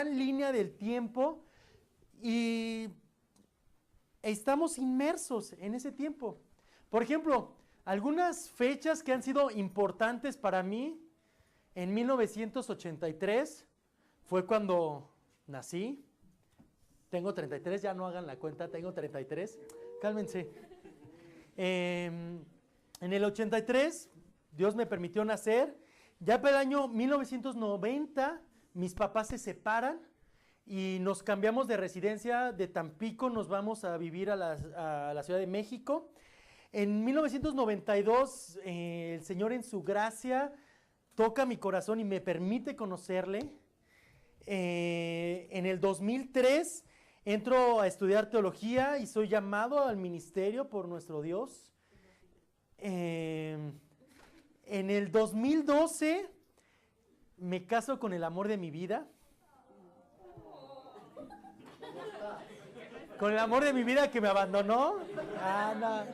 línea del tiempo y estamos inmersos en ese tiempo. Por ejemplo, algunas fechas que han sido importantes para mí, en 1983 fue cuando nací. Tengo 33, ya no hagan la cuenta, tengo 33. Cálmense. En el 83, Dios me permitió nacer. Ya para el año 1990, mis papás se separan y nos cambiamos de residencia. De Tampico nos vamos a vivir a la Ciudad de México. En 1992, el Señor en su gracia toca mi corazón y me permite conocerle. En el 2003 entro a estudiar teología y soy llamado al ministerio por nuestro Dios. En el 2012 me caso con el amor de mi vida. Con el amor de mi vida que me abandonó. No.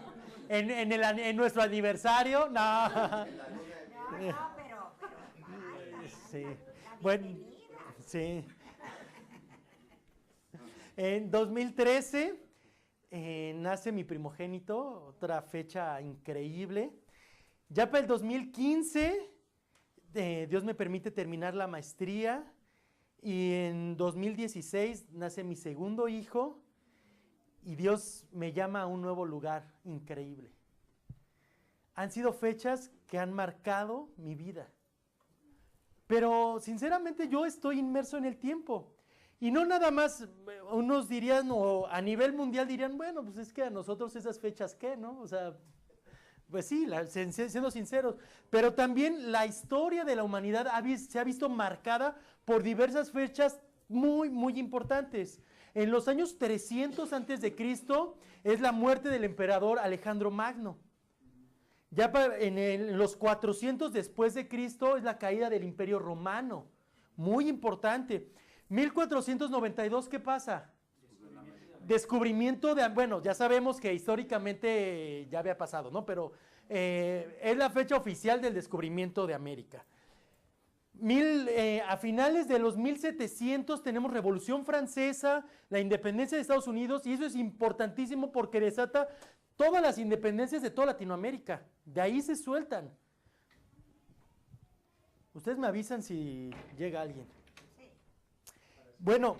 En nuestro aniversario, no. No, pero Sí. Bueno, sí. En 2013 nace mi primogénito, otra fecha increíble. Ya para el 2015, Dios me permite terminar la maestría y en 2016 nace mi segundo hijo y Dios me llama a un nuevo lugar increíble. Han sido fechas que han marcado mi vida. Pero sinceramente yo estoy inmerso en el tiempo. Y no nada más, unos dirían, o a nivel mundial dirían, bueno, pues es que a nosotros esas fechas, ¿qué, no? O sea, pues sí, siendo sinceros. Pero también la historia de la humanidad se ha visto marcada por diversas fechas muy, muy importantes. En los años 300 antes de Cristo es la muerte del emperador Alejandro Magno. Ya en los 400 después de Cristo es la caída del Imperio Romano, muy importante. 1492, ¿qué pasa? Descubrimiento de, bueno, ya sabemos que históricamente ya había pasado, ¿no? Pero es la fecha oficial del descubrimiento de América. A finales de los 1700 tenemos Revolución Francesa, la independencia de Estados Unidos, y eso es importantísimo porque desata todas las independencias de toda Latinoamérica. De ahí se sueltan. Ustedes me avisan si llega alguien. Bueno,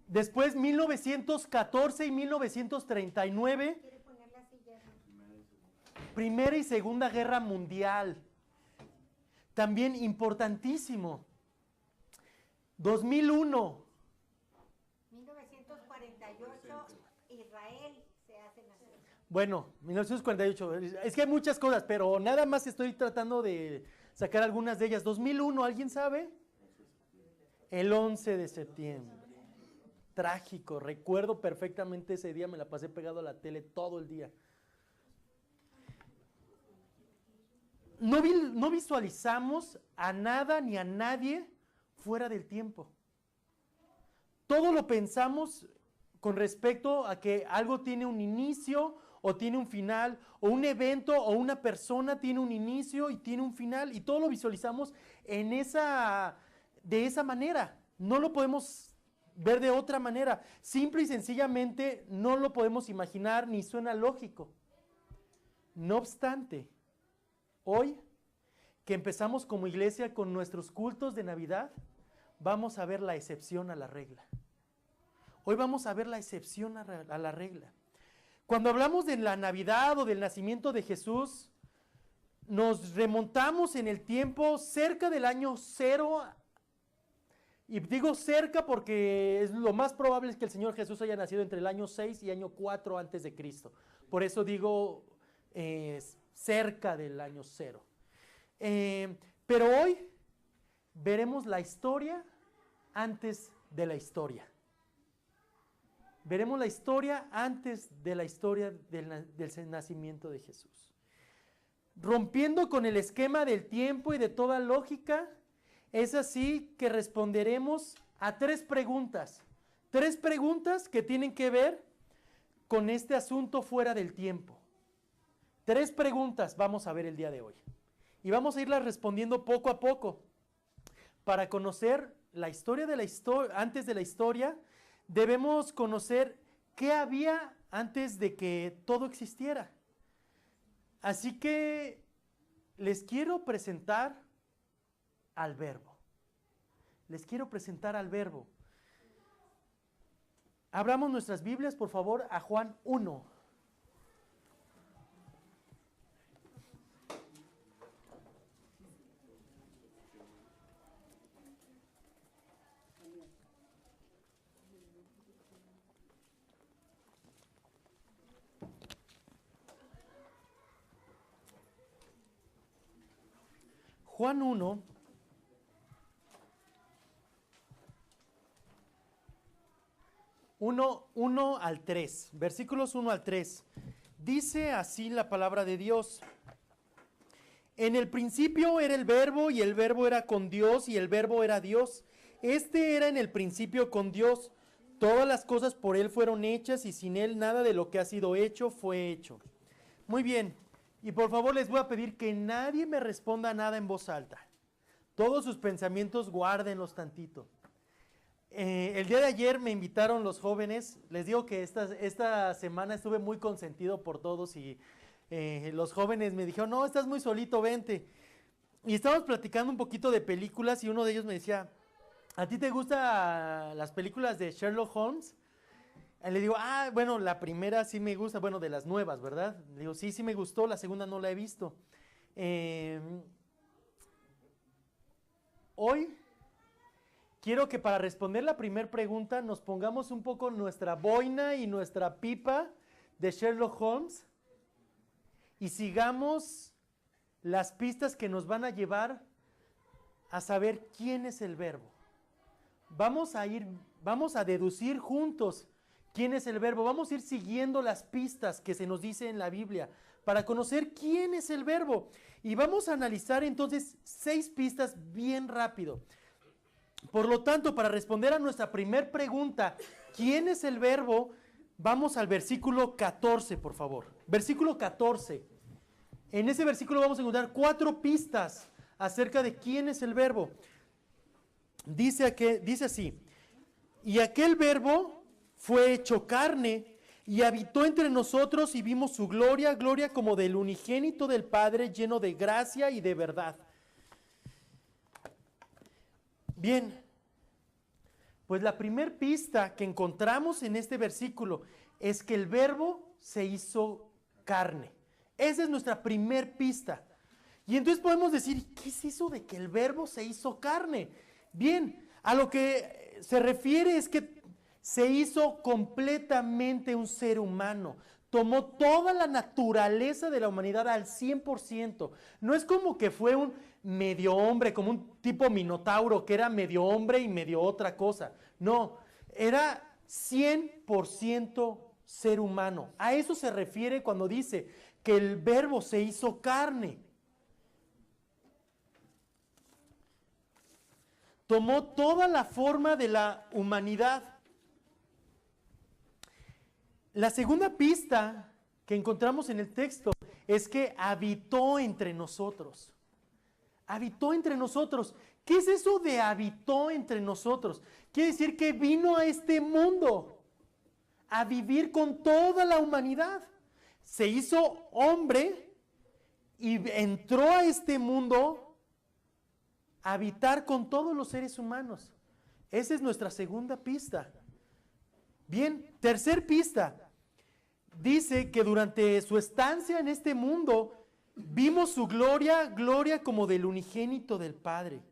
después 1914 y 1939, Primera y Segunda Guerra Mundial. También importantísimo. 2001. 1948, Israel se hace nacer. Bueno, 1948. Es que hay muchas cosas, pero nada más estoy tratando de sacar algunas de ellas. 2001, ¿alguien sabe? El 11 de septiembre. Trágico. Recuerdo perfectamente ese día, me la pasé pegado a la tele todo el día. No visualizamos a nada ni a nadie fuera del tiempo. Todo lo pensamos con respecto a que algo tiene un inicio o tiene un final, o un evento o una persona tiene un inicio y tiene un final, y todo lo visualizamos de esa manera. No lo podemos ver de otra manera. Simple y sencillamente no lo podemos imaginar ni suena lógico. No obstante, hoy que empezamos como iglesia con nuestros cultos de Navidad, vamos a ver la excepción a la regla. Hoy vamos a ver la excepción a la regla. Cuando hablamos de la Navidad o del nacimiento de Jesús, nos remontamos en el tiempo cerca del año 0. Y digo cerca porque es lo más probable es que el Señor Jesús haya nacido entre el año 6 y año 4 antes de Cristo. Por eso digo cerca del año 0. Pero hoy veremos la historia antes de la historia. Veremos la historia antes de la historia del nacimiento de Jesús. Rompiendo con el esquema del tiempo y de toda lógica, es así que responderemos a 3 preguntas. 3 preguntas que tienen que ver con este asunto fuera del tiempo. 3 preguntas vamos a ver el día de hoy. Y vamos a irlas respondiendo poco a poco para conocer la historia de antes de la historia, debemos conocer qué había antes de que todo existiera. Así que les quiero presentar al Verbo. Les quiero presentar al Verbo. Abramos nuestras Biblias, por favor, a Juan 1. Juan 1, uno al 3, versículos 1 al 3. Dice así la palabra de Dios. En el principio era el Verbo, y el Verbo era con Dios, y el Verbo era Dios. Este era en el principio con Dios. Todas las cosas por Él fueron hechas, y sin Él nada de lo que ha sido hecho fue hecho. Muy bien. Y por favor les voy a pedir que nadie me responda nada en voz alta. Todos sus pensamientos guárdenlos tantito. El día de ayer me invitaron los jóvenes. Les digo que esta semana estuve muy consentido por todos y los jóvenes me dijeron, no, estás muy solito, vente. Y estábamos platicando un poquito de películas y uno de ellos me decía, ¿a ti te gustan las películas de Sherlock Holmes? Le digo, bueno, la primera sí me gusta, bueno, de las nuevas, ¿verdad? Le digo, sí me gustó, la segunda no la he visto. Hoy quiero que para responder la primera pregunta nos pongamos un poco nuestra boina y nuestra pipa de Sherlock Holmes y sigamos las pistas que nos van a llevar a saber quién es el Verbo. Vamos a deducir juntos quién es el Verbo. Vamos a ir siguiendo las pistas que se nos dice en la Biblia para conocer quién es el Verbo. Y vamos a analizar entonces 6 pistas bien rápido. Por lo tanto, para responder a nuestra primera pregunta, ¿quién es el Verbo? Vamos al versículo 14, por favor. Versículo 14. En ese versículo vamos a encontrar 4 pistas acerca de quién es el Verbo. Dice así, y aquel Verbo fue hecho carne y habitó entre nosotros y vimos su gloria, gloria como del unigénito del Padre, lleno de gracia y de verdad. Bien, pues la primer pista que encontramos en este versículo es que el Verbo se hizo carne. Esa es nuestra primer pista. Y entonces podemos decir, ¿qué es eso de que el Verbo se hizo carne? Bien, a lo que se refiere es que se hizo completamente un ser humano. Tomó toda la naturaleza de la humanidad al 100%. No es como que fue un medio hombre, como un tipo minotauro, que era medio hombre y medio otra cosa. No, era 100% ser humano. A eso se refiere cuando dice que el Verbo se hizo carne. Tomó toda la forma de la humanidad. La segunda pista que encontramos en el texto es que habitó entre nosotros. Habitó entre nosotros. ¿Qué es eso de habitó entre nosotros? Quiere decir que vino a este mundo a vivir con toda la humanidad. Se hizo hombre y entró a este mundo a habitar con todos los seres humanos. Esa es nuestra segunda pista. Bien, tercer pista. Dice que durante su estancia en este mundo vimos su gloria, gloria como del unigénito del Padre.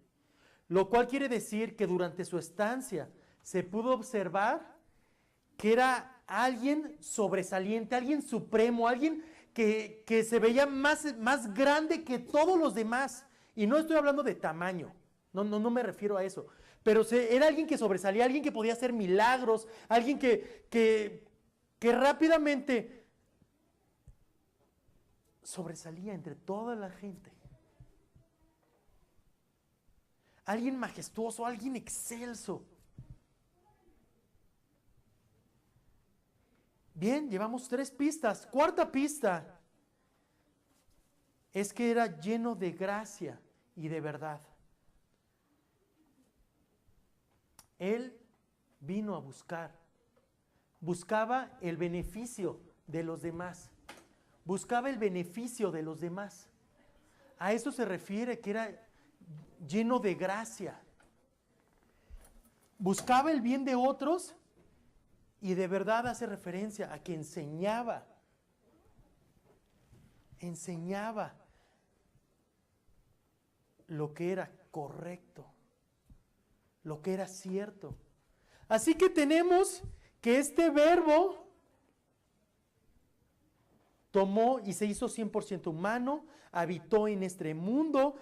Lo cual quiere decir que durante su estancia se pudo observar que era alguien sobresaliente, alguien supremo, alguien que se veía más grande que todos los demás. Y no estoy hablando de tamaño, no me refiero a eso. Pero era alguien que sobresalía, alguien que podía hacer milagros, alguien que rápidamente sobresalía entre toda la gente. Alguien majestuoso, alguien excelso. Bien, llevamos 3 pistas. Cuarta pista es que era lleno de gracia y de verdad. Él vino a buscar. Buscaba el beneficio de los demás. Buscaba el beneficio de los demás. A eso se refiere, que era lleno de gracia. Buscaba el bien de otros y de verdad hace referencia a que enseñaba. Enseñaba lo que era correcto, lo que era cierto. Así que tenemos que este verbo tomó y se hizo 100% humano, habitó en este mundo,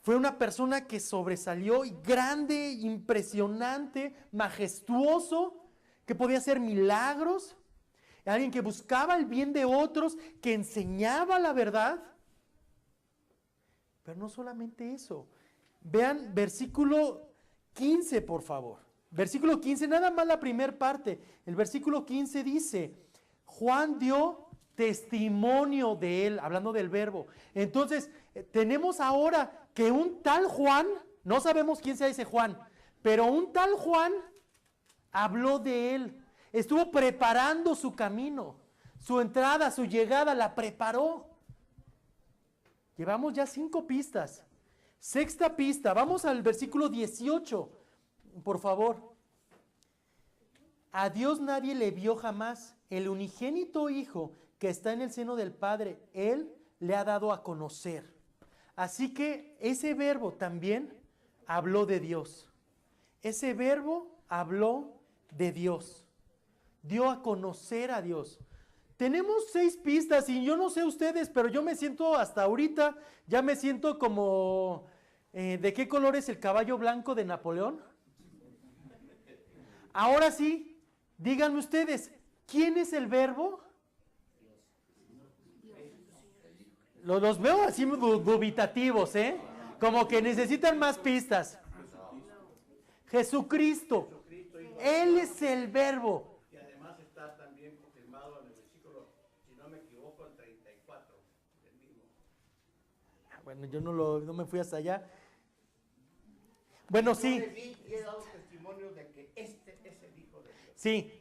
fue una persona que sobresalió, y grande, impresionante, majestuoso, que podía hacer milagros, alguien que buscaba el bien de otros, que enseñaba la verdad. Pero no solamente eso. Vean versículo 15, por favor. Versículo 15, nada más la primera parte. El versículo 15 dice, Juan dio testimonio de él, hablando del verbo. Entonces, tenemos ahora que un tal Juan, no sabemos quién sea ese Juan, pero un tal Juan habló de él. Estuvo preparando su camino, su entrada, su llegada, la preparó. Llevamos ya 5 pistas. Sexta pista, vamos al versículo 18, por favor. A Dios nadie le vio jamás. El unigénito Hijo que está en el seno del Padre, Él le ha dado a conocer. Así que ese verbo también habló de Dios. Ese verbo habló de Dios. Dio a conocer a Dios. Tenemos 6 pistas y yo no sé ustedes, pero yo me siento hasta ahorita, ya me siento como, ¿de qué color es el caballo blanco de Napoleón? Ahora sí, díganme ustedes, ¿quién es el verbo? Los veo así dubitativos, como que necesitan más pistas. Jesucristo, Él es el verbo. Bueno, yo no me fui hasta allá. Bueno, sí. Y he dado testimonio de que este es el Hijo de Dios. Sí,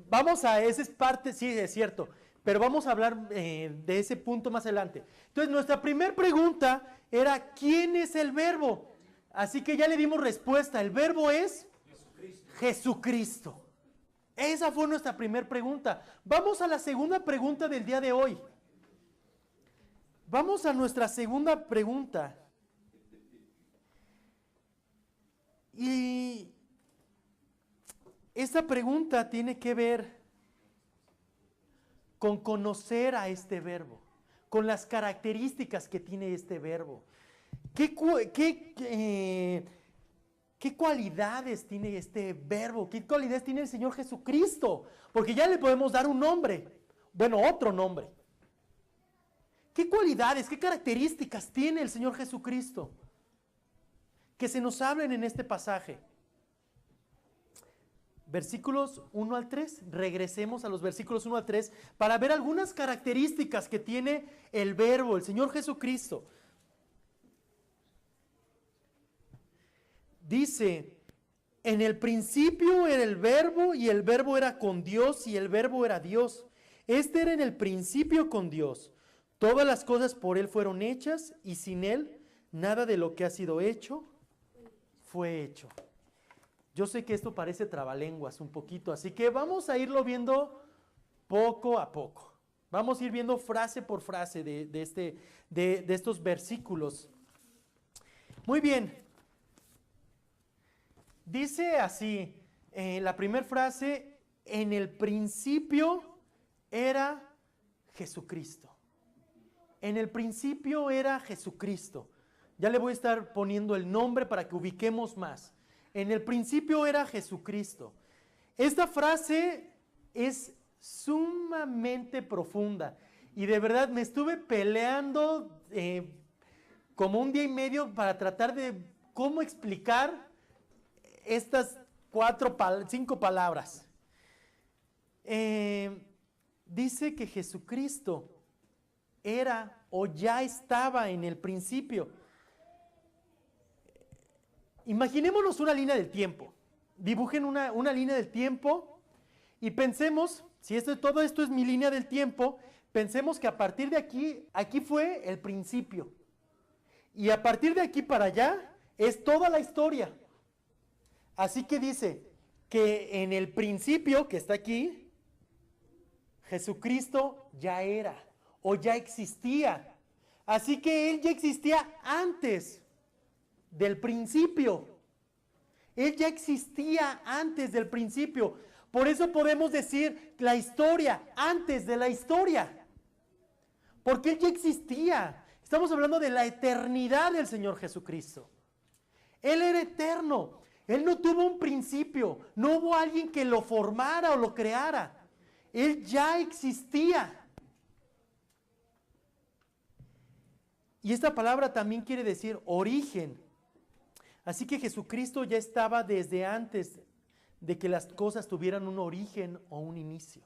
vamos a, esa es parte, sí, es cierto, pero vamos a hablar de ese punto más adelante. Entonces, nuestra primera pregunta era, ¿quién es el verbo? Así que ya le dimos respuesta, el verbo es Jesucristo. Esa fue nuestra primera pregunta. Vamos a la segunda pregunta del día de hoy. Vamos a nuestra segunda pregunta. Y esta pregunta tiene que ver con conocer a este verbo, con las características que tiene este verbo. ¿Qué cualidades tiene este verbo? ¿Qué cualidades tiene el Señor Jesucristo? Porque ya le podemos dar un nombre, bueno, otro nombre. ¿Qué cualidades, qué características tiene el Señor Jesucristo? Que se nos hablen en este pasaje. Versículos 1 al 3, regresemos a los versículos 1 al 3 para ver algunas características que tiene el verbo, el Señor Jesucristo. Dice, en el principio era el verbo y el verbo era con Dios y el verbo era Dios. Este era en el principio con Dios. Todas las cosas por Él fueron hechas y sin Él nada de lo que ha sido hecho fue hecho. Yo sé que esto parece trabalenguas un poquito, así que vamos a irlo viendo poco a poco. Vamos a ir viendo frase por frase de estos versículos. Muy bien. Dice así, la primera frase, en el principio era Jesucristo. En el principio era Jesucristo. Ya le voy a estar poniendo el nombre para que ubiquemos más. En el principio era Jesucristo. Esta frase es sumamente profunda y de verdad me estuve peleando como 1 día y medio para tratar de cómo explicar estas 5 palabras. Dice que Jesucristo era o ya estaba en el principio. Imaginémonos una línea del tiempo. dibujen una línea del tiempo y pensemos, si todo esto es mi línea del tiempo, pensemos que a partir de aquí fue el principio. Y a partir de aquí para allá es toda la historia. Así que dice que en el principio, que está aquí, Jesucristo ya era o ya existía. Así que Él ya existía antes del principio. Él ya existía antes del principio. Por eso podemos decir la historia antes de la historia. Porque Él ya existía. Estamos hablando de la eternidad del Señor Jesucristo. Él era eterno. Él no tuvo un principio. No hubo alguien que lo formara o lo creara. Él ya existía. Y esta palabra también quiere decir origen. Así que Jesucristo ya estaba desde antes de que las cosas tuvieran un origen o un inicio.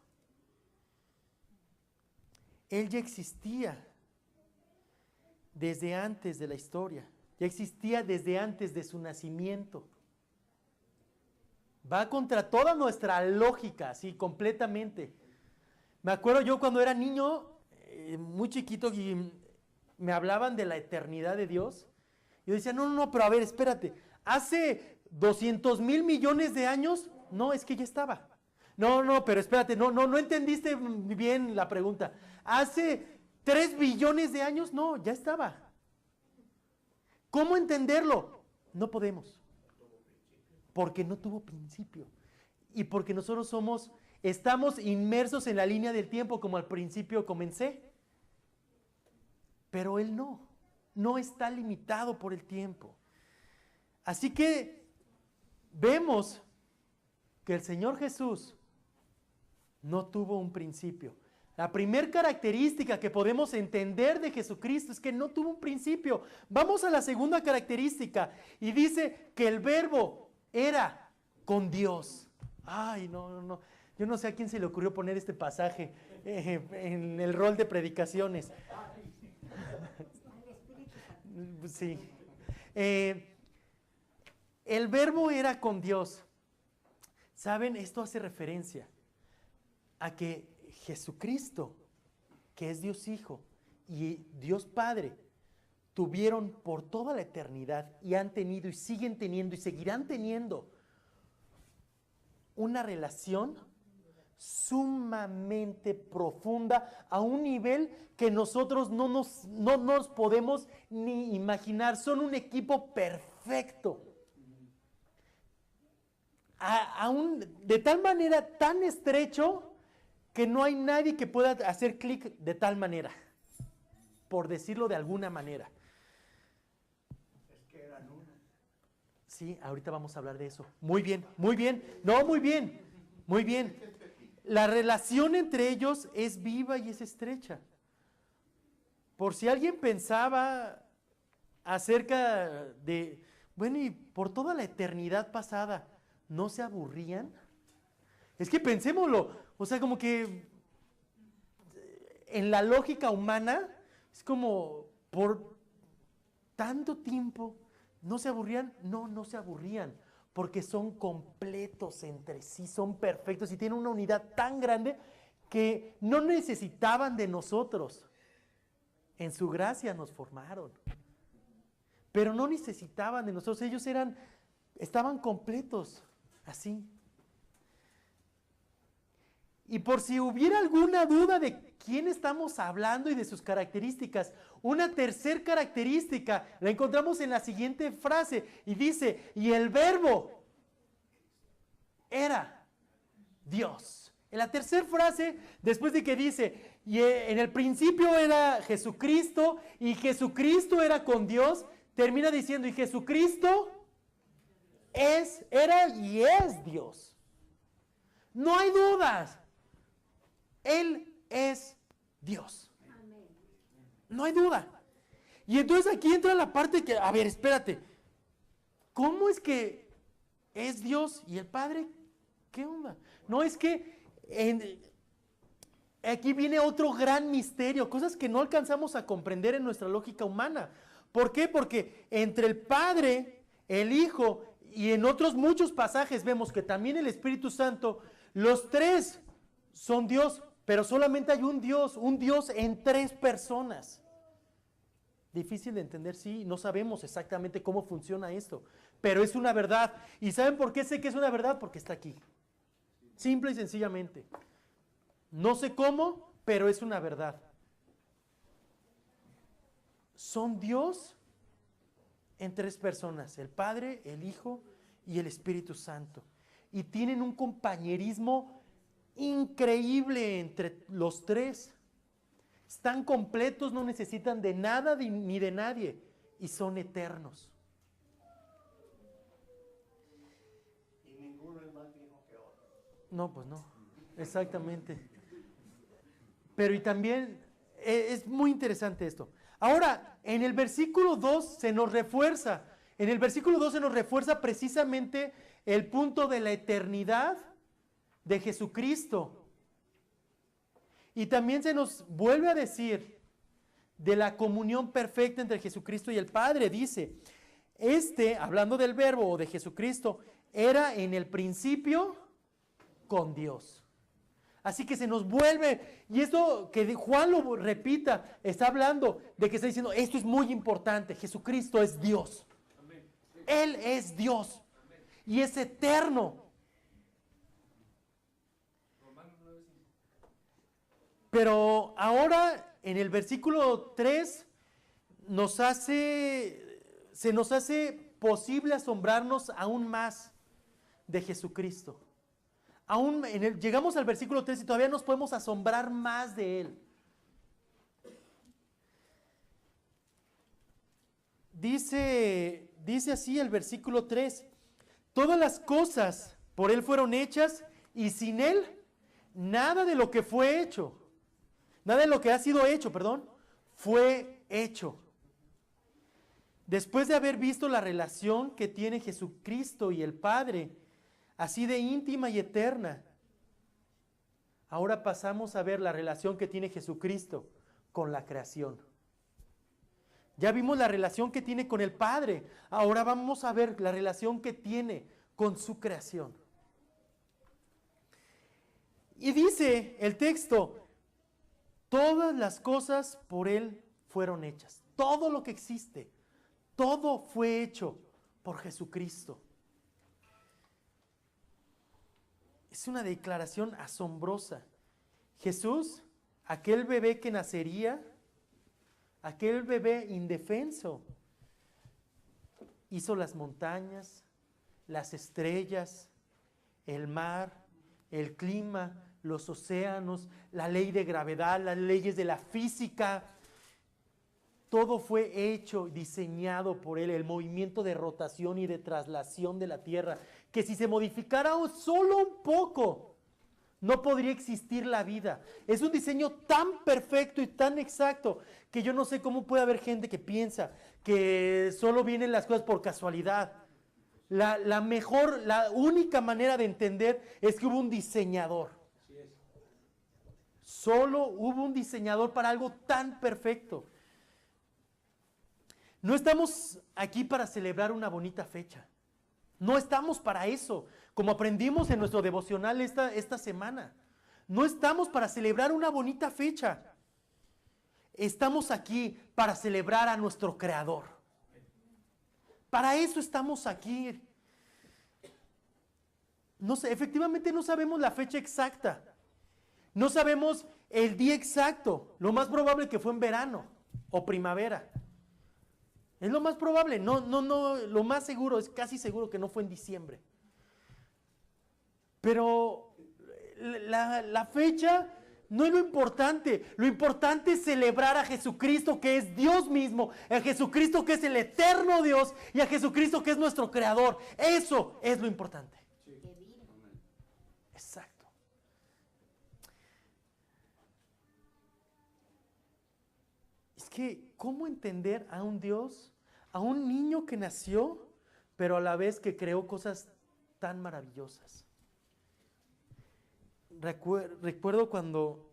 Él ya existía desde antes de la historia. Ya existía desde antes de su nacimiento. Va contra toda nuestra lógica, sí, completamente. Me acuerdo yo cuando era niño, muy chiquito, y me hablaban de la eternidad de Dios. Yo decía, no, pero a ver, espérate. Hace 200,000 millones de años, no, es que ya estaba. No, pero espérate, no entendiste bien la pregunta. Hace 3 billones de años, no, ya estaba. ¿Cómo entenderlo? No podemos. Porque no tuvo principio. Y porque nosotros estamos inmersos en la línea del tiempo como al principio comencé. Pero Él no está limitado por el tiempo. Así que vemos que el Señor Jesús no tuvo un principio. La primera característica que podemos entender de Jesucristo es que no tuvo un principio. Vamos a la segunda característica y dice que el Verbo era con Dios. Ay, no. Yo no sé a quién se le ocurrió poner este pasaje en el rol de predicaciones. Sí. El Verbo era con Dios. ¿Saben? Esto hace referencia a que Jesucristo, que es Dios Hijo y Dios Padre, tuvieron por toda la eternidad y han tenido y siguen teniendo y seguirán teniendo una relación sumamente profunda a un nivel que nosotros no nos podemos ni imaginar. Son un equipo perfecto. De tal manera, tan estrecho, que no hay nadie que pueda hacer clic de tal manera, por decirlo de alguna manera. Es que eran una. Sí, ahorita vamos a hablar de eso. Muy bien. No, muy bien. La relación entre ellos es viva y es estrecha. Por si alguien pensaba acerca de, bueno, y por toda la eternidad pasada, ¿no se aburrían? Es que pensémoslo, o sea, como que en la lógica humana, es como por tanto tiempo, ¿no se aburrían? No se aburrían, porque son completos entre sí, son perfectos y tienen una unidad tan grande que no necesitaban de nosotros. En su gracia nos formaron, pero no necesitaban de nosotros, ellos estaban completos, así. Y por si hubiera alguna duda de quién estamos hablando y de sus características, una tercera característica la encontramos en la siguiente frase y dice, y el Verbo era Dios. En la tercera frase, después de que dice, y en el principio era Jesucristo y Jesucristo era con Dios, termina diciendo, y Jesucristo era y es Dios. No hay dudas. Él es Dios. No hay duda. Y entonces aquí entra la parte que, a ver, espérate. ¿Cómo es que es Dios y el Padre? ¿Qué onda? No, es que aquí viene otro gran misterio, cosas que no alcanzamos a comprender en nuestra lógica humana. ¿Por qué? Porque entre el Padre, el Hijo Y en otros muchos pasajes vemos que también el Espíritu Santo, los tres son Dios, pero solamente hay un Dios en tres personas. Difícil de entender, sí, no sabemos exactamente cómo funciona esto, pero es una verdad. ¿Y saben por qué sé que es una verdad? Porque está aquí. Simple y sencillamente. No sé cómo, pero es una verdad. Son Dios en tres personas, el Padre, el Hijo y el Espíritu Santo. Y tienen un compañerismo increíble entre los tres. Están completos, no necesitan de nada ni de nadie y son eternos. Y ninguno es más viejo que otro. No, pues no, exactamente. Pero y también es muy interesante esto. Ahora, en el versículo 2 se nos refuerza. En el versículo 2 se nos refuerza precisamente el punto de la eternidad de Jesucristo. Y también se nos vuelve a decir de la comunión perfecta entre Jesucristo y el Padre. Dice, hablando del Verbo o de Jesucristo, era en el principio con Dios. Así que se nos vuelve, y esto que Juan lo repita, está hablando de que está diciendo, esto es muy importante, Jesucristo es Dios. Amén. Él es Dios. Amén. Y es eterno. Pero ahora en el versículo 3 se nos hace posible asombrarnos aún más de Jesucristo. Llegamos al versículo 3 y todavía nos podemos asombrar más de Él. Dice así el versículo 3, todas las cosas por Él fueron hechas y sin Él nada de lo que fue hecho, nada de lo que ha sido hecho, fue hecho. Después de haber visto la relación que tiene Jesucristo y el Padre, así de íntima y eterna, ahora pasamos a ver la relación que tiene Jesucristo con la creación. Ya vimos la relación que tiene con el Padre, ahora vamos a ver la relación que tiene con su creación. Y dice el texto, todas las cosas por Él fueron hechas. Todo lo que existe, todo fue hecho por Jesucristo. Es una declaración asombrosa. Jesús, aquel bebé que nacería, aquel bebé indefenso, hizo las montañas, las estrellas, el mar, el clima, los océanos, la ley de gravedad, las leyes de la física. Todo fue hecho, diseñado por Él, el movimiento de rotación y de traslación de la tierra, que si se modificara solo un poco, no podría existir la vida. Es un diseño tan perfecto y tan exacto que yo no sé cómo puede haber gente que piensa que solo vienen las cosas por casualidad. La única manera de entender es que hubo un diseñador. Solo hubo un diseñador para algo tan perfecto. No estamos aquí para celebrar una bonita fecha. No estamos para eso, como aprendimos en nuestro devocional esta semana. No estamos para celebrar una bonita fecha. Estamos aquí para celebrar a nuestro Creador. Para eso estamos aquí. No sé, efectivamente no sabemos la fecha exacta. No sabemos el día exacto. Lo más probable que fue en verano o primavera. Es lo más probable, no, lo más seguro, es casi seguro que no fue en diciembre. Pero la fecha no es lo importante es celebrar a Jesucristo que es Dios mismo, a Jesucristo que es el eterno Dios y a Jesucristo que es nuestro Creador. Eso es lo importante. Sí. Exacto. Es que, ¿cómo entender a un Dios, a un niño que nació, pero a la vez que creó cosas tan maravillosas? Recuerdo cuando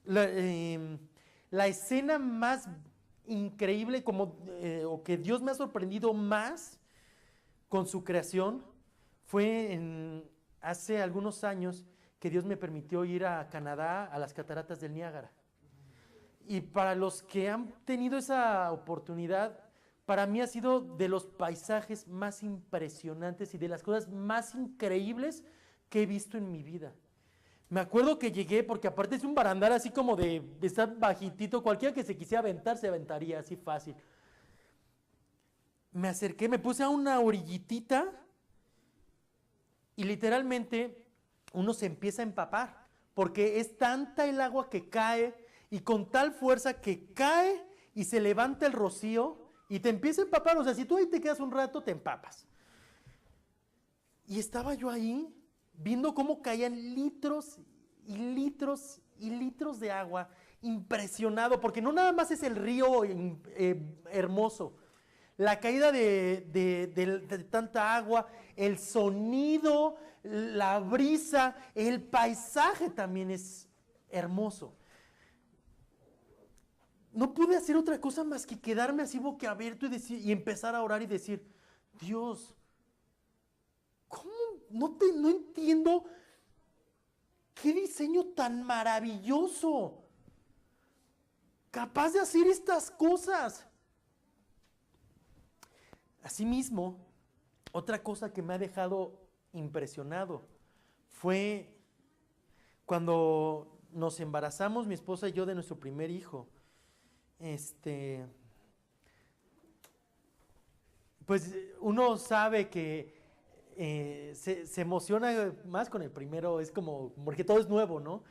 la escena más increíble o que Dios me ha sorprendido más con su creación fue hace algunos años que Dios me permitió ir a Canadá, a las cataratas del Niágara. Y para los que han tenido esa oportunidad, para mí ha sido de los paisajes más impresionantes y de las cosas más increíbles que he visto en mi vida. Me acuerdo que llegué, porque aparte es un barandal así como de estar bajitito, cualquiera que se quisiera aventar, se aventaría así fácil. Me acerqué, me puse a una orillitita y literalmente uno se empieza a empapar, porque es tanta el agua que cae y con tal fuerza que cae y se levanta el rocío y te empieza a empapar. O sea, si tú ahí te quedas un rato, te empapas. Y estaba yo ahí viendo cómo caían litros y litros y litros de agua, impresionado, porque no nada más es el río hermoso, la caída de tanta agua, el sonido, la brisa, el paisaje también es hermoso. No pude hacer otra cosa más que quedarme así boquiabierto y empezar a orar y decir, Dios, ¿cómo? No entiendo qué diseño tan maravilloso, capaz de hacer estas cosas. Asimismo, otra cosa que me ha dejado impresionado fue cuando nos embarazamos, mi esposa y yo, de nuestro primer hijo. Pues uno sabe que se emociona más con el primero, es como, porque todo es nuevo, ¿no?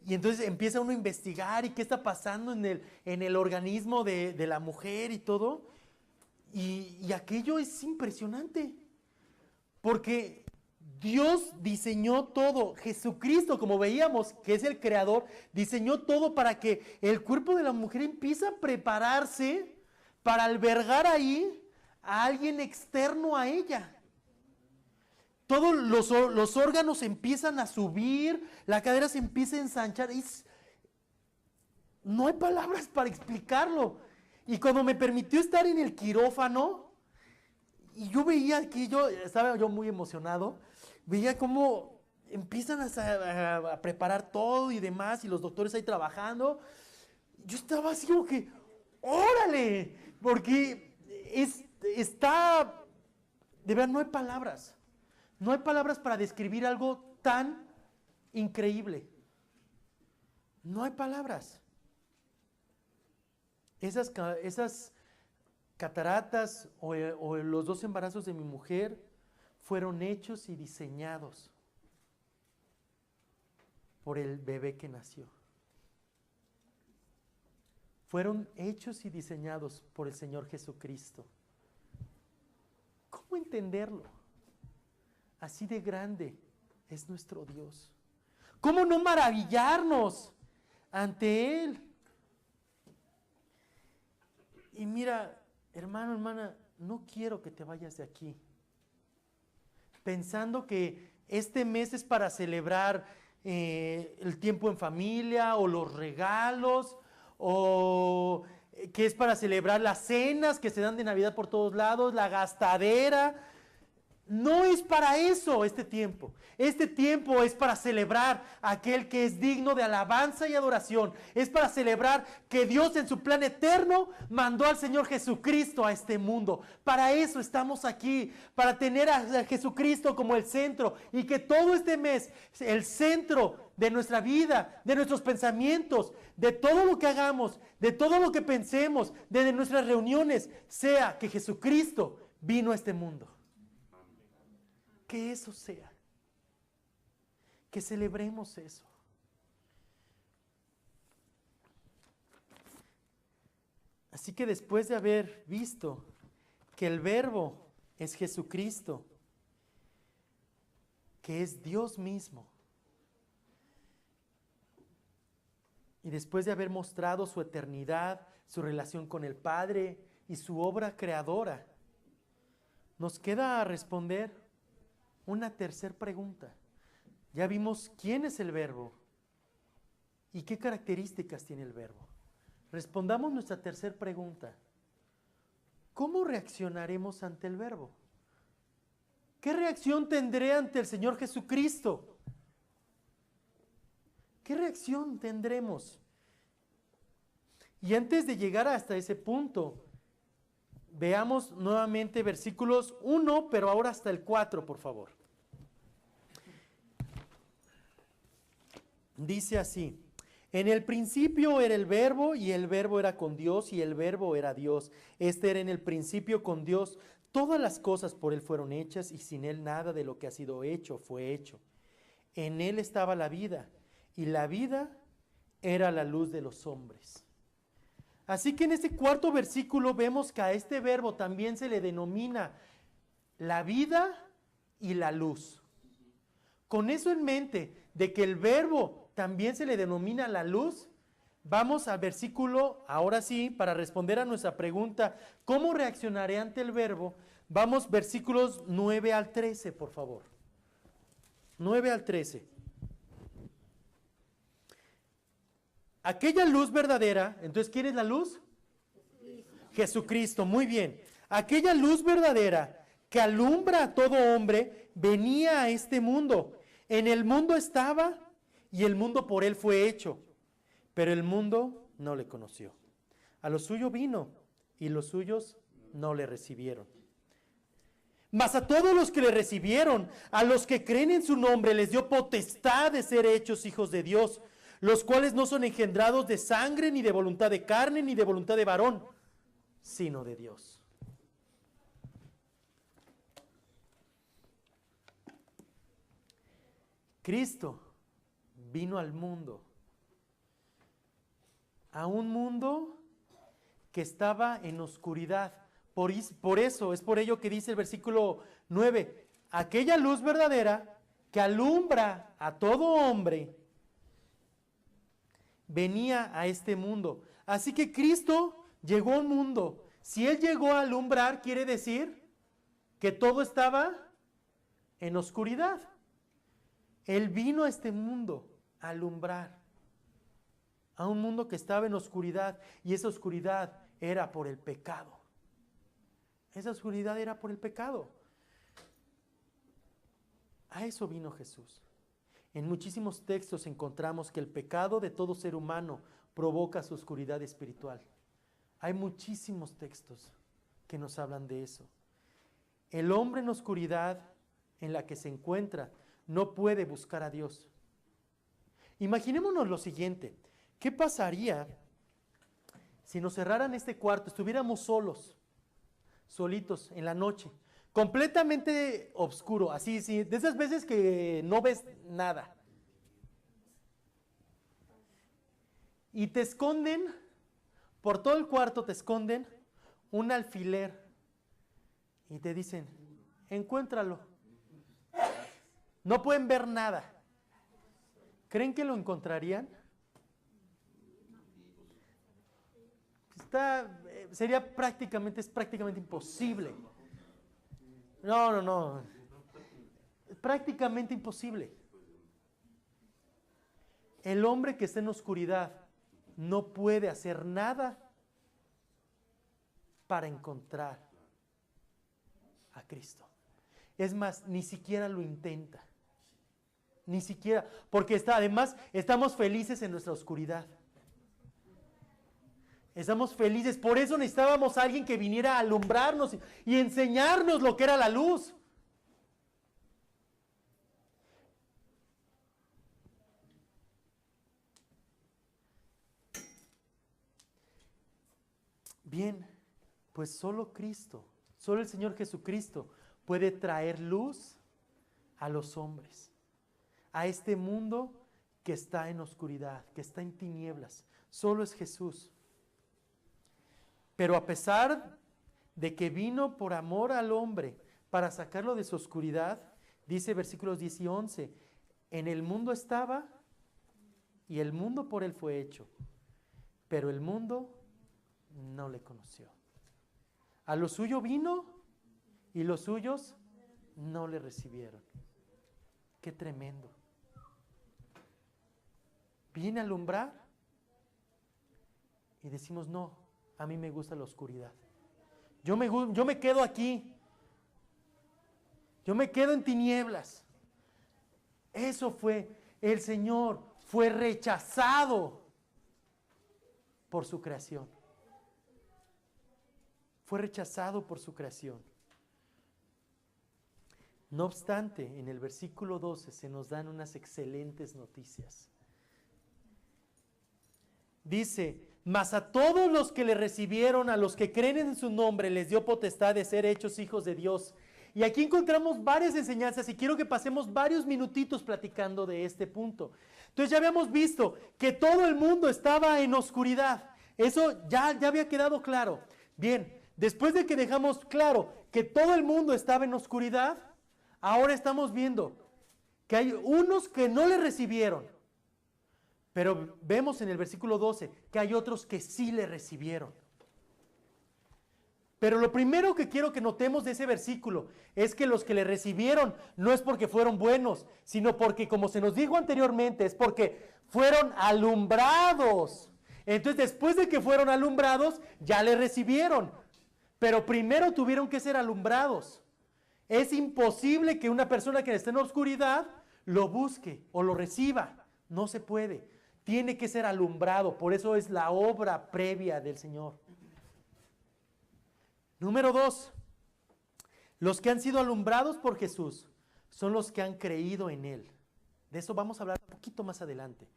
Y entonces empieza uno a investigar y qué está pasando en el organismo de la mujer y todo. Y aquello es impresionante, porque Dios diseñó todo. Jesucristo, como veíamos, que es el creador, diseñó todo para que el cuerpo de la mujer empiece a prepararse para albergar ahí a alguien externo a ella. Todos los órganos empiezan a subir, la cadera se empieza a ensanchar. No hay palabras para explicarlo. Y cuando me permitió estar en el quirófano, y yo veía que estaba yo muy emocionado, veía cómo empiezan a preparar todo y demás, y los doctores ahí trabajando. Yo estaba así como que, ¡órale! Porque de verdad, no hay palabras. No hay palabras para describir algo tan increíble. No hay palabras. Esas cataratas o los 2 embarazos de mi mujer fueron hechos y diseñados por el bebé que nació. Fueron hechos y diseñados por el Señor Jesucristo. ¿Cómo entenderlo? Así de grande es nuestro Dios. ¿Cómo no maravillarnos ante Él? Y mira, hermano, hermana, no quiero que te vayas de aquí pensando que este mes es para celebrar el tiempo en familia o los regalos, o que es para celebrar las cenas que se dan de Navidad por todos lados, la gastadera. No es para eso este tiempo. Este tiempo es para celebrar a aquel que es digno de alabanza y adoración. Es para celebrar que Dios en su plan eterno mandó al Señor Jesucristo a este mundo. Para eso estamos aquí, para tener a Jesucristo como el centro, y que todo este mes, el centro de nuestra vida, de nuestros pensamientos, de todo lo que hagamos, de todo lo que pensemos, de nuestras reuniones, sea que Jesucristo vino a este mundo. Que eso sea, que celebremos eso. Así que después de haber visto que el Verbo es Jesucristo, que es Dios mismo, y después de haber mostrado su eternidad, su relación con el Padre y su obra creadora, nos queda responder una tercera pregunta. Ya vimos quién es el Verbo y qué características tiene el Verbo. Respondamos nuestra tercera pregunta. ¿Cómo reaccionaremos ante el Verbo? ¿qué reacción tendré ante el Señor Jesucristo? ¿Qué reacción tendremos? Y antes de llegar hasta ese punto, veamos nuevamente versículos 1, pero ahora hasta el 4, por favor. Dice así: en el principio era el Verbo, y el Verbo era con Dios, y el Verbo era Dios. Este era en el principio con Dios. Todas las cosas por Él fueron hechas, y sin Él nada de lo que ha sido hecho fue hecho. En Él estaba la vida, y la vida era la luz de los hombres. Así que en este cuarto versículo vemos que a este verbo también se le denomina la vida y la luz. Con eso en mente, de que el verbo también se le denomina la luz, vamos al versículo, ahora sí, para responder a nuestra pregunta, ¿cómo reaccionaré ante el verbo? Vamos versículos 9 al 13, por favor. 9 al 13. Aquella luz verdadera, entonces, ¿quién es la luz? Jesucristo, muy bien. Aquella luz verdadera que alumbra a todo hombre venía a este mundo. En el mundo estaba y el mundo por él fue hecho, pero el mundo no le conoció. A lo suyo vino y los suyos no le recibieron. Mas a todos los que le recibieron, a los que creen en su nombre, les dio potestad de ser hechos hijos de Dios, los cuales no son engendrados de sangre, ni de voluntad de carne, ni de voluntad de varón, sino de Dios. Cristo vino al mundo, a un mundo que estaba en oscuridad. Por eso, es por ello que dice el versículo 9, aquella luz verdadera que alumbra a todo hombre, venía a este mundo. Así que Cristo llegó a un mundo. Si Él llegó a alumbrar, quiere decir que todo estaba en oscuridad. Él vino a este mundo a alumbrar, a un mundo que estaba en oscuridad, y esa oscuridad era por el pecado. Esa oscuridad era por el pecado. A eso vino Jesús. En muchísimos textos encontramos que el pecado de todo ser humano provoca su oscuridad espiritual. Hay muchísimos textos que nos hablan de eso. El hombre en oscuridad en la que se encuentra no puede buscar a Dios. Imaginémonos lo siguiente: ¿qué pasaría si nos cerraran este cuarto, estuviéramos solos, solitos en la noche, completamente oscuro, así, sí, de esas veces que no ves nada? Y te esconden, por todo el cuarto te esconden un alfiler y te dicen, encuéntralo. No pueden ver nada. ¿Creen que lo encontrarían? Es prácticamente imposible. No. Es prácticamente imposible. El hombre que está en oscuridad no puede hacer nada para encontrar a Cristo. Es más, ni siquiera lo intenta. Ni siquiera, porque además estamos felices en nuestra oscuridad. Estamos felices, por eso necesitábamos a alguien que viniera a alumbrarnos y enseñarnos lo que era la luz. Bien, pues solo Cristo, solo el Señor Jesucristo puede traer luz a los hombres, a este mundo que está en oscuridad, que está en tinieblas. Solo es Jesús. Pero a pesar de que vino por amor al hombre para sacarlo de su oscuridad, dice versículos 10 y 11, en el mundo estaba y el mundo por él fue hecho, pero el mundo no le conoció. A lo suyo vino y los suyos no le recibieron. Qué tremendo. Viene a alumbrar y decimos, no, a mí me gusta la oscuridad. Yo me quedo aquí. Yo me quedo en tinieblas. Eso fue, el Señor fue rechazado por su creación. Fue rechazado por su creación. No obstante, en el versículo 12 se nos dan unas excelentes noticias. Dice, mas a todos los que le recibieron, a los que creen en su nombre, les dio potestad de ser hechos hijos de Dios. Y aquí encontramos varias enseñanzas y quiero que pasemos varios minutitos platicando de este punto. Entonces ya habíamos visto que todo el mundo estaba en oscuridad. Eso ya había quedado claro. Bien, después de que dejamos claro que todo el mundo estaba en oscuridad, ahora estamos viendo que hay unos que no le recibieron. Pero vemos en el versículo 12 que hay otros que sí le recibieron. Pero lo primero que quiero que notemos de ese versículo es que los que le recibieron no es porque fueron buenos, sino porque, como se nos dijo anteriormente, es porque fueron alumbrados. Entonces, después de que fueron alumbrados, ya le recibieron. Pero primero tuvieron que ser alumbrados. Es imposible que una persona que esté en la oscuridad lo busque o lo reciba. No se puede. Tiene que ser alumbrado. Por eso es la obra previa del Señor. Número 2. Los que han sido alumbrados por Jesús son los que han creído en Él. De eso vamos a hablar un poquito más adelante.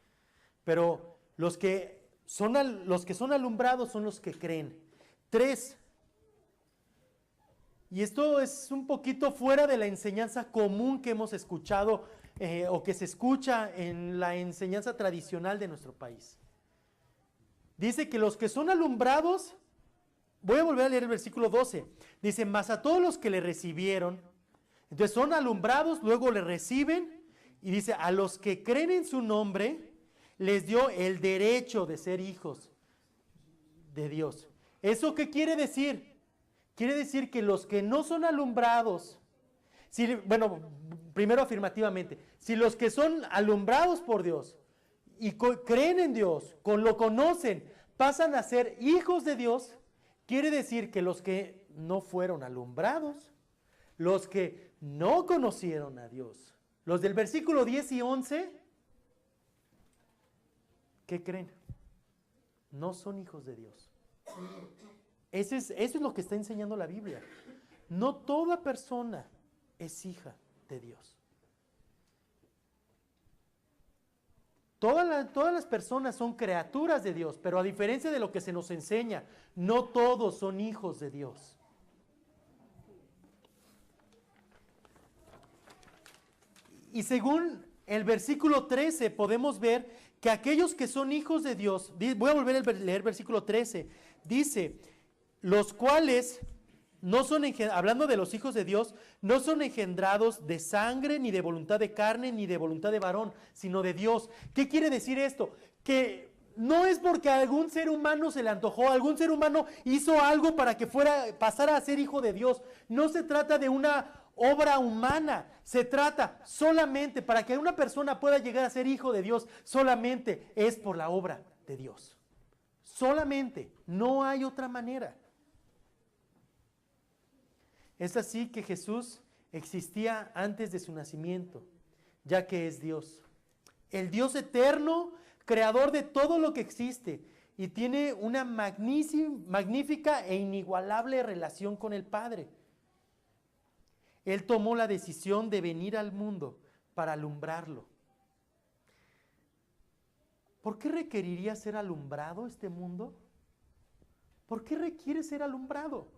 Pero los que son alumbrados son los que creen. 3. Y esto es un poquito fuera de la enseñanza común que hemos escuchado o que se escucha en la enseñanza tradicional de nuestro país. Dice que los que son alumbrados, voy a volver a leer el versículo 12, dice, mas a todos los que le recibieron, entonces son alumbrados, luego le reciben, y dice, a los que creen en su nombre, les dio el derecho de ser hijos de Dios. ¿Eso qué quiere decir? Quiere decir que los que no son alumbrados, primero afirmativamente, si los que son alumbrados por Dios y creen en Dios, lo conocen, pasan a ser hijos de Dios, quiere decir que los que no fueron alumbrados, los que no conocieron a Dios, los del versículo 10 y 11, ¿qué creen? No son hijos de Dios. Eso es lo que está enseñando la Biblia. No toda persona es hija de Dios. Todas las personas son criaturas de Dios, pero a diferencia de lo que se nos enseña, no todos son hijos de Dios. Y según el versículo 13 podemos ver que aquellos que son hijos de Dios, voy a volver a leer versículo 13, dice, los cuales no son, hablando de los hijos de Dios, no son engendrados de sangre, ni de voluntad de carne, ni de voluntad de varón, sino de Dios. ¿Qué quiere decir esto? Que no es porque a algún ser humano se le antojó, algún ser humano hizo algo para que pasara a ser hijo de Dios. No se trata de una obra humana, se trata solamente, para que una persona pueda llegar a ser hijo de Dios, solamente es por la obra de Dios. Solamente, no hay otra manera. Es así que Jesús existía antes de su nacimiento, ya que es Dios. El Dios eterno, creador de todo lo que existe, y tiene una magnífica e inigualable relación con el Padre. Él tomó la decisión de venir al mundo para alumbrarlo. ¿Por qué requeriría ser alumbrado este mundo? ¿Por qué requiere ser alumbrado?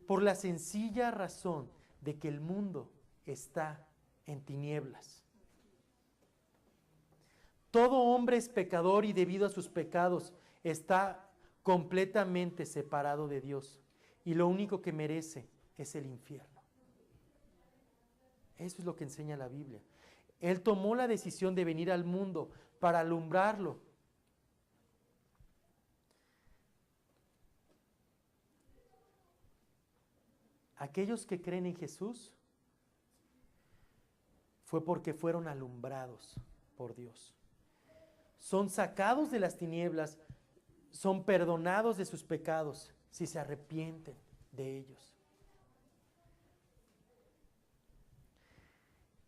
Por la sencilla razón de que el mundo está en tinieblas. Todo hombre es pecador y debido a sus pecados está completamente separado de Dios. Y lo único que merece es el infierno. Eso es lo que enseña la Biblia. Él tomó la decisión de venir al mundo para alumbrarlo. Aquellos que creen en Jesús fue porque fueron alumbrados por Dios. Son sacados de las tinieblas, son perdonados de sus pecados si se arrepienten de ellos.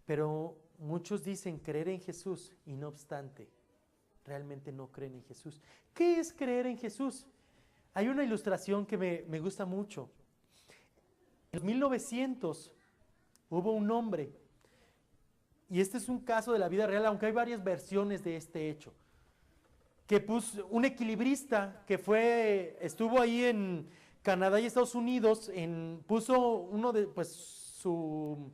Pero muchos dicen creer en Jesús y no obstante, realmente no creen en Jesús. ¿Qué es creer en Jesús? Hay una ilustración que me gusta mucho. En 1900 hubo un hombre, y este es un caso de la vida real, aunque hay varias versiones de este hecho, que puso un equilibrista que estuvo ahí en Canadá y Estados Unidos, puso uno de, pues, su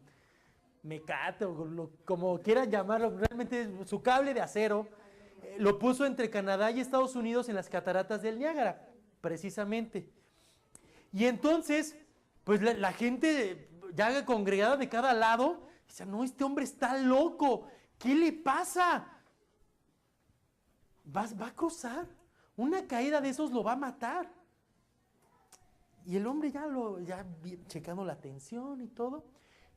mecate, o como quieran llamarlo, realmente su cable de acero, lo puso entre Canadá y Estados Unidos en las cataratas del Niágara, precisamente. Y entonces, pues la gente ya congregada de cada lado, dice, no, este hombre está loco, ¿qué le pasa? Va a cruzar, una caída de esos lo va a matar. Y el hombre ya checando la tensión y todo,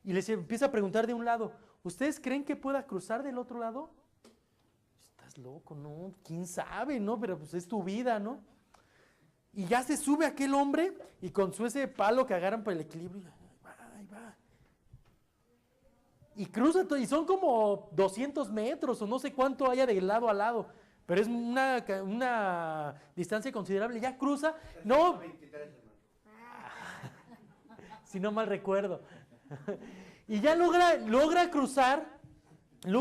y les empieza a preguntar de un lado, ¿ustedes creen que pueda cruzar del otro lado? Estás loco, ¿no? ¿Quién sabe, no? Pero pues es tu vida, ¿no? Y ya se sube aquel hombre y con ese palo que agarran para el equilibrio, ahí va. Y cruza, y son como 200 metros o no sé cuánto haya de lado a lado, pero es una distancia considerable. Ya cruza, no, 23, hermano. si no mal recuerdo. Y ya logra cruzar del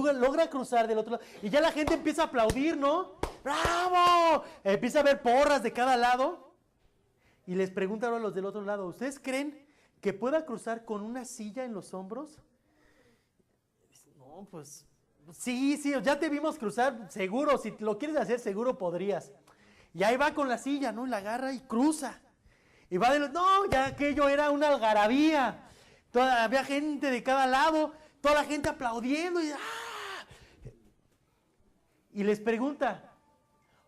otro lado. Y ya la gente empieza a aplaudir, ¿no? ¡Bravo! Empieza a haber porras de cada lado. Y les preguntan ahora a los del otro lado, ¿ustedes creen que pueda cruzar con una silla en los hombros? No, pues sí, ya te vimos cruzar, seguro, si lo quieres hacer, seguro podrías. Y ahí va con la silla, ¿no? Y la agarra y cruza. Y va no, ya aquello era una algarabía. Había gente de cada lado, toda la gente aplaudiendo y les pregunta,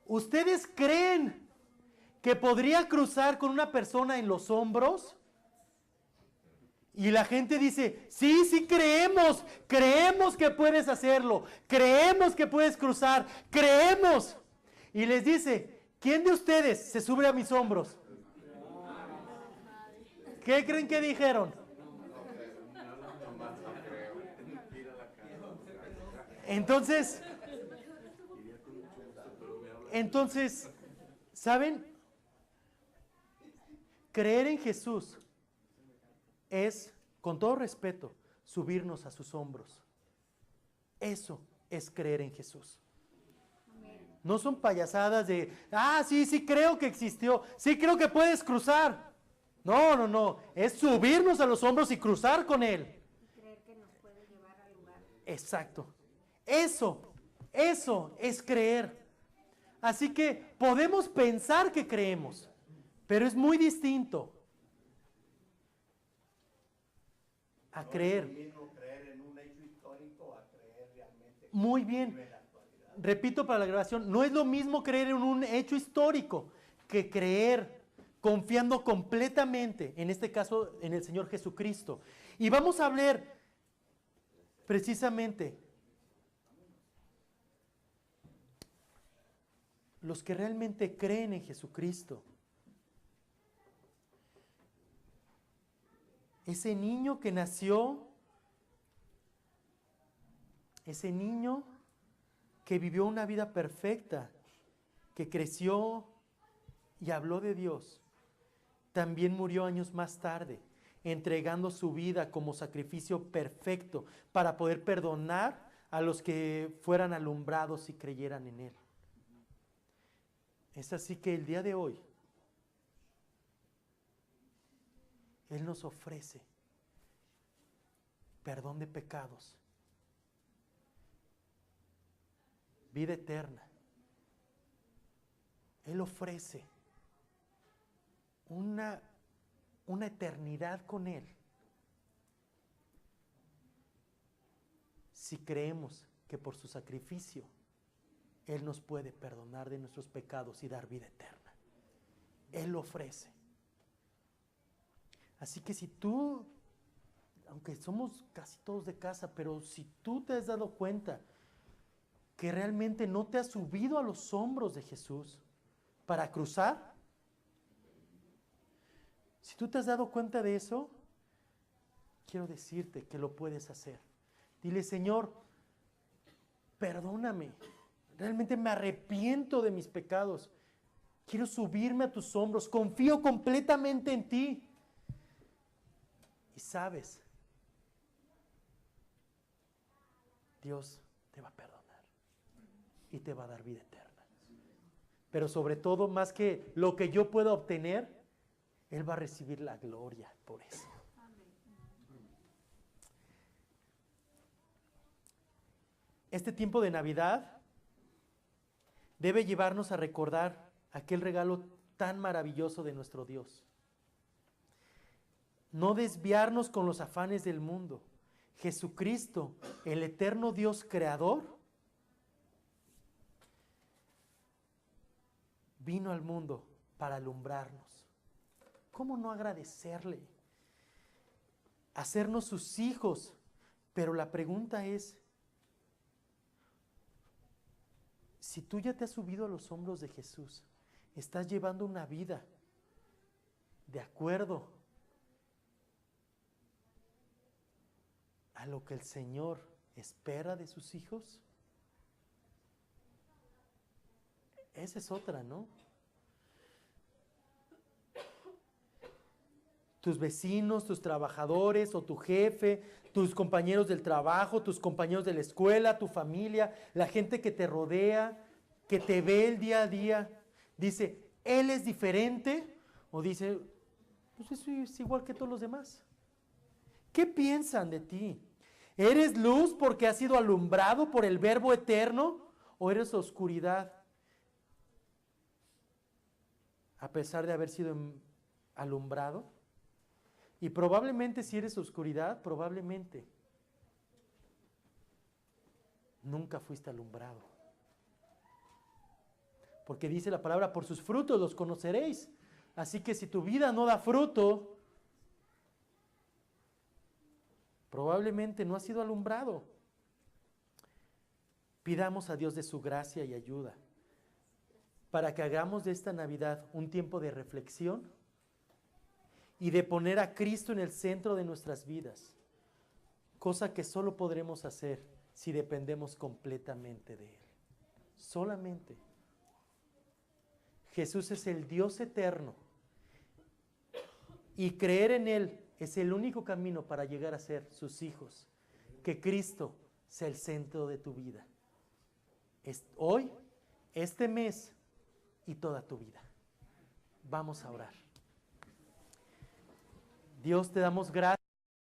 ¿ustedes creen que podría cruzar con una persona en los hombros? Y la gente dice, sí creemos que puedes hacerlo, creemos que puedes cruzar, creemos. Y les dice, ¿quién de ustedes se sube a mis hombros? ¿Qué creen que dijeron? Entonces, ¿saben? Creer en Jesús es, con todo respeto, subirnos a sus hombros. Eso es creer en Jesús. No son payasadas de, sí creo que existió, sí creo que puedes cruzar. No, es subirnos a los hombros y cruzar con Él. Y creer que nos puede llevar al lugar. Exacto. Eso es creer. Así que podemos pensar que creemos, pero es muy distinto a creer. No es lo mismo creer en un hecho histórico a creer realmente. Muy bien. Repito para la grabación, no es lo mismo creer en un hecho histórico que creer confiando completamente, en este caso, en el Señor Jesucristo. Y vamos a hablar precisamente los que realmente creen en Jesucristo. Ese niño que nació, ese niño que vivió una vida perfecta, que creció y habló de Dios, también murió años más tarde, entregando su vida como sacrificio perfecto para poder perdonar a los que fueran alumbrados y creyeran en Él. Es así que el día de hoy, Él nos ofrece perdón de pecados, vida eterna. Él ofrece una eternidad con Él. Si creemos que por su sacrificio Él nos puede perdonar de nuestros pecados y dar vida eterna. Él lo ofrece. Así que si tú, aunque somos casi todos de casa, pero si tú te has dado cuenta que realmente no te has subido a los hombros de Jesús para cruzar, si tú te has dado cuenta de eso, quiero decirte que lo puedes hacer. Dile, Señor, perdóname. Realmente me arrepiento de mis pecados. Quiero subirme a tus hombros. Confío completamente en ti. Y sabes, Dios te va a perdonar y te va a dar vida eterna. Pero sobre todo, más que lo que yo pueda obtener, Él va a recibir la gloria por eso. Este tiempo de Navidad debe llevarnos a recordar aquel regalo tan maravilloso de nuestro Dios. No desviarnos con los afanes del mundo. Jesucristo, el eterno Dios creador, vino al mundo para alumbrarnos. ¿Cómo no agradecerle? Hacernos sus hijos. Pero la pregunta es, si tú ya te has subido a los hombros de Jesús, estás llevando una vida de acuerdo a lo que el Señor espera de sus hijos. Esa es otra, ¿no? Tus vecinos, tus trabajadores o tu jefe, tus compañeros del trabajo, tus compañeros de la escuela, tu familia, la gente que te rodea, que te ve el día a día, dice, ¿él es diferente? O dice, pues es igual que todos los demás. ¿Qué piensan de ti? ¿Eres luz porque has sido alumbrado por el Verbo eterno? ¿O eres oscuridad a pesar de haber sido alumbrado? Y probablemente si eres oscuridad, probablemente nunca fuiste alumbrado. Porque dice la palabra, por sus frutos los conoceréis. Así que si tu vida no da fruto, probablemente no has sido alumbrado. Pidamos a Dios de su gracia y ayuda para que hagamos de esta Navidad un tiempo de reflexión y de poner a Cristo en el centro de nuestras vidas, cosa que solo podremos hacer si dependemos completamente de Él. Solamente. Jesús es el Dios eterno y creer en Él es el único camino para llegar a ser sus hijos. Que Cristo sea el centro de tu vida. Hoy, este mes y toda tu vida. Vamos a orar. Dios, te damos gracias.